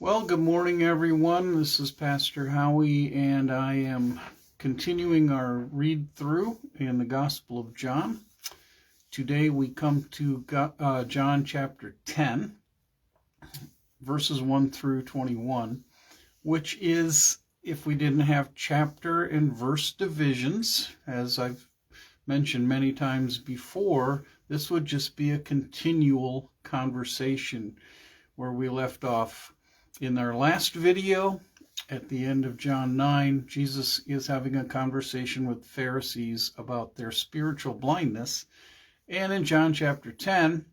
Well, good morning, everyone. This is Pastor Howie, and I am continuing our read through in the Gospel of John. Today we come to John chapter 10, verses 1 through 21, which is, if we didn't have chapter and verse divisions, as I've mentioned many times before, this would just be a continual conversation where we left off. In our last video, at the end of John 9, Jesus is having a conversation with Pharisees about their spiritual blindness. And in John chapter 10,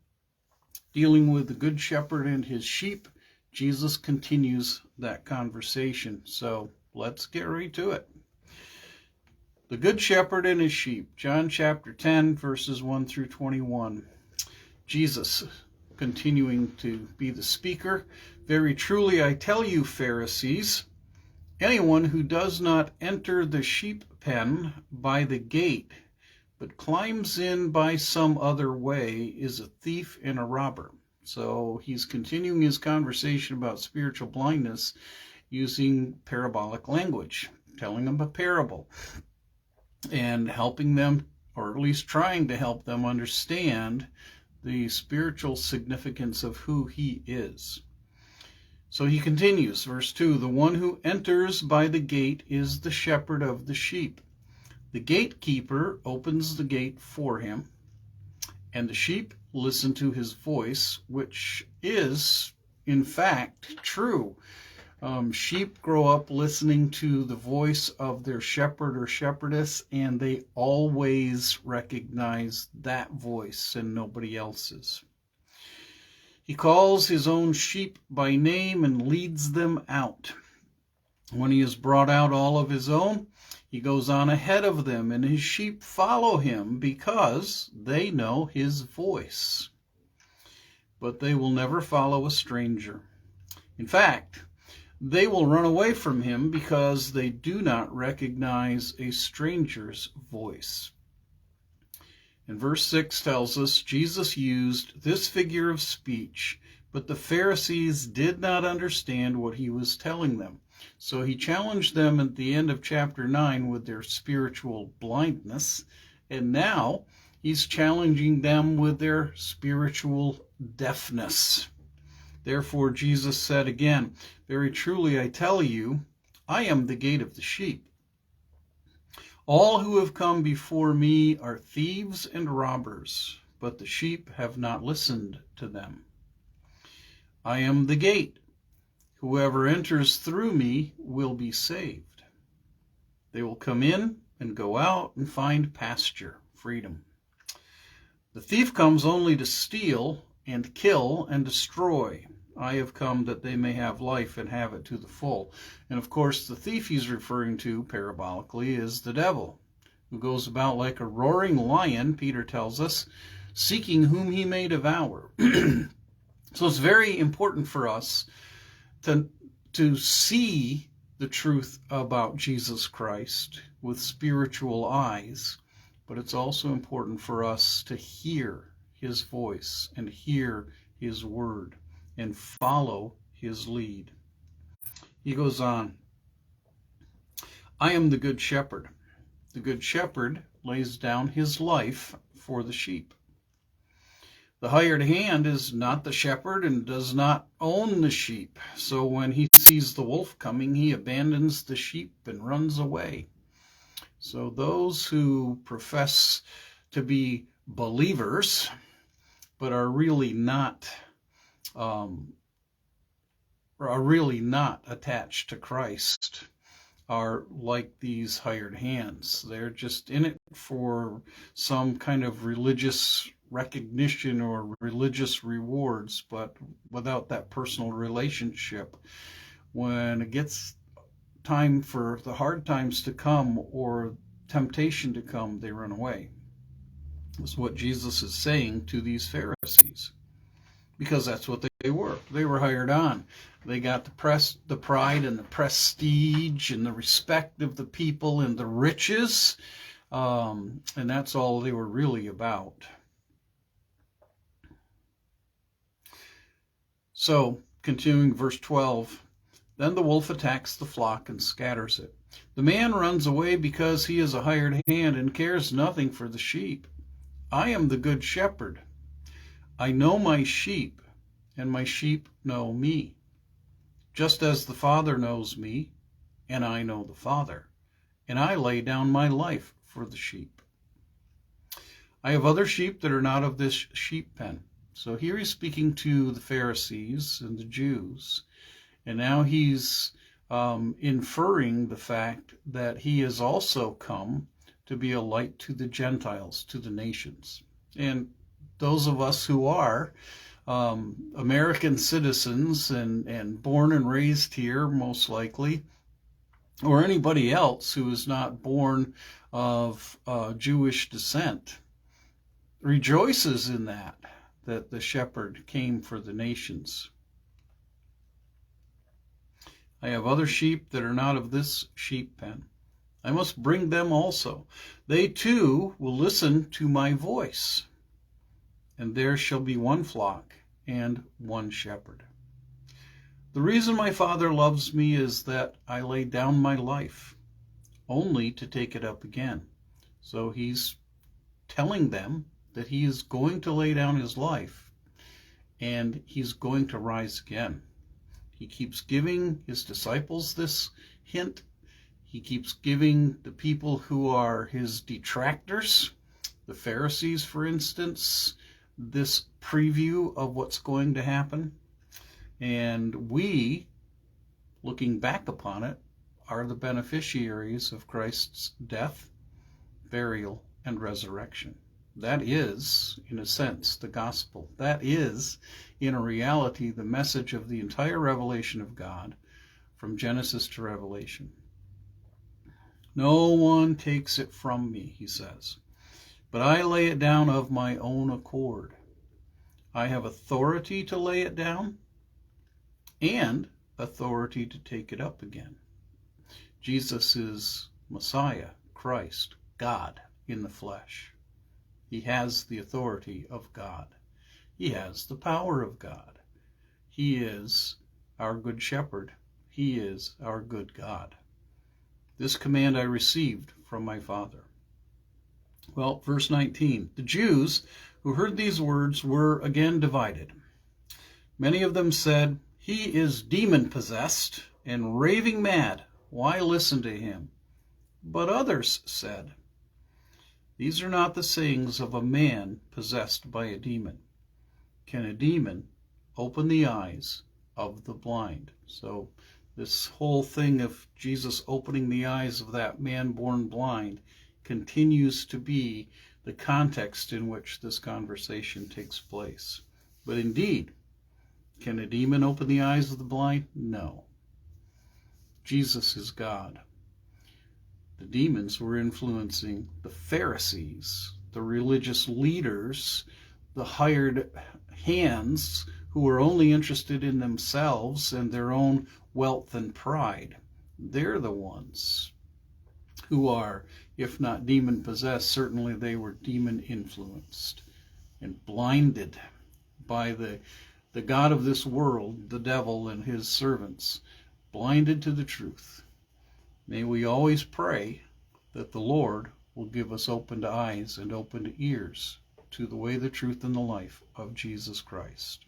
dealing with the Good Shepherd and his sheep, Jesus continues that conversation. So let's get right to it. The Good Shepherd and his sheep, John chapter 10, verses 1 through 21. Jesus, continuing to be the speaker, "Very truly I tell you, Pharisees, anyone who does not enter the sheep pen by the gate, but climbs in by some other way, is a thief and a robber." So he's continuing his conversation about spiritual blindness using parabolic language, telling them a parable and helping them, or at least trying to help them, understand the spiritual significance of who he is. So he continues, verse 2, "The one who enters by the gate is the shepherd of the sheep. The gatekeeper opens the gate for him, and the sheep listen to his voice," which is, in fact, true. Sheep grow up listening to the voice of their shepherd or shepherdess, and they always recognize that voice and nobody else's. He calls his own sheep by name and leads them out. When he has brought out all of his own, he goes on ahead of them, and his sheep follow him because they know his voice. But they will never follow a stranger. In fact, they will run away from him because they do not recognize a stranger's voice. And verse 6 tells us Jesus used this figure of speech, but the Pharisees did not understand what he was telling them. So he challenged them at the end of chapter 9 with their spiritual blindness, and now he's challenging them with their spiritual deafness. Therefore Jesus said again, "Very truly I tell you, I am the gate of the sheep. All who have come before me are thieves and robbers, but the sheep have not listened to them. I am the gate. Whoever enters through me will be saved. They will come in and go out and find pasture," freedom. "The thief comes only to steal and kill and destroy. I have come that they may have life and have it to the full." And of course, the thief he's referring to parabolically is the devil, who goes about like a roaring lion, Peter tells us, seeking whom he may devour. So it's very important for us to see the truth about Jesus Christ with spiritual eyes, but it's also important for us to hear his voice and hear his word and follow his lead. He goes on, "I am the good shepherd. The good shepherd lays down his life for the sheep. The hired hand is not the shepherd and does not own the sheep. So when he sees the wolf coming, he abandons the sheep and runs away." So those who profess to be believers but are really not attached to Christ are like these hired hands. They're just in it for some kind of religious recognition or religious rewards, but without that personal relationship. When it gets time for the hard times to come or temptation to come, they run away. That's what Jesus is saying to these Pharisees, because that's what they were. They were hired on. They got the pride and the prestige and the respect of the people and the riches, and that's all they were really about. So Continuing verse 12, then the wolf attacks the flock and scatters it. The man runs away because he is a hired hand and cares nothing for the sheep. I am the good shepherd. I know my sheep, and my sheep know me, just as the Father knows me, and I know the Father, and I lay down my life for the sheep. I have other sheep that are not of this sheep pen. So here he's speaking to the Pharisees and the Jews, and now he's inferring the fact that he has also come to be a light to the Gentiles, to the nations. And those of us who are American citizens and born and raised here, most likely, or anybody else who is not born of Jewish descent, rejoices in that the shepherd came for the nations. I have other sheep that are not of this sheep pen. I must bring them also. They too will listen to my voice, and there shall be one flock and one shepherd. The reason my Father loves me is that I lay down my life, only to take it up again. So he's telling them that he is going to lay down his life, and he's going to rise again. He keeps giving his disciples this hint. He keeps giving the people who are his detractors, the Pharisees, for instance, this preview of what's going to happen. And we, looking back upon it, are the beneficiaries of Christ's death, burial, and resurrection. That is, in a sense, the gospel. That is, in a reality, the message of the entire revelation of God from Genesis to Revelation. No one takes it from me, he says, but I lay it down of my own accord. I have authority to lay it down and authority to take it up again. Jesus is Messiah, Christ, God in the flesh. He has the authority of God. He has the power of God. He is our good shepherd. He is our good God. This command I received from my Father. Well, verse 19. The Jews who heard these words were again divided. Many of them said, he is demon-possessed and raving mad. Why listen to him? But others said, these are not the sayings of a man possessed by a demon. Can a demon open the eyes of the blind? So this whole thing of Jesus opening the eyes of that man born blind continues to be the context in which this conversation takes place. But indeed, can a demon open the eyes of the blind? No. Jesus is God. The demons were influencing the Pharisees, the religious leaders, the hired hands who were only interested in themselves and their own wealth and pride. They're the ones who are, if not demon-possessed, certainly they were demon-influenced and blinded by the god of this world, the devil and his servants, blinded to the truth. May we always pray that the Lord will give us opened eyes and opened ears to the way, the truth, and the life of Jesus Christ.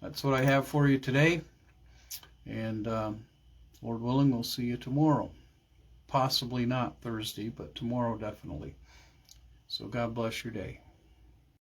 That's what I have for you today. And Lord willing, we'll see you tomorrow. Possibly not Thursday, but tomorrow definitely. So God bless your day.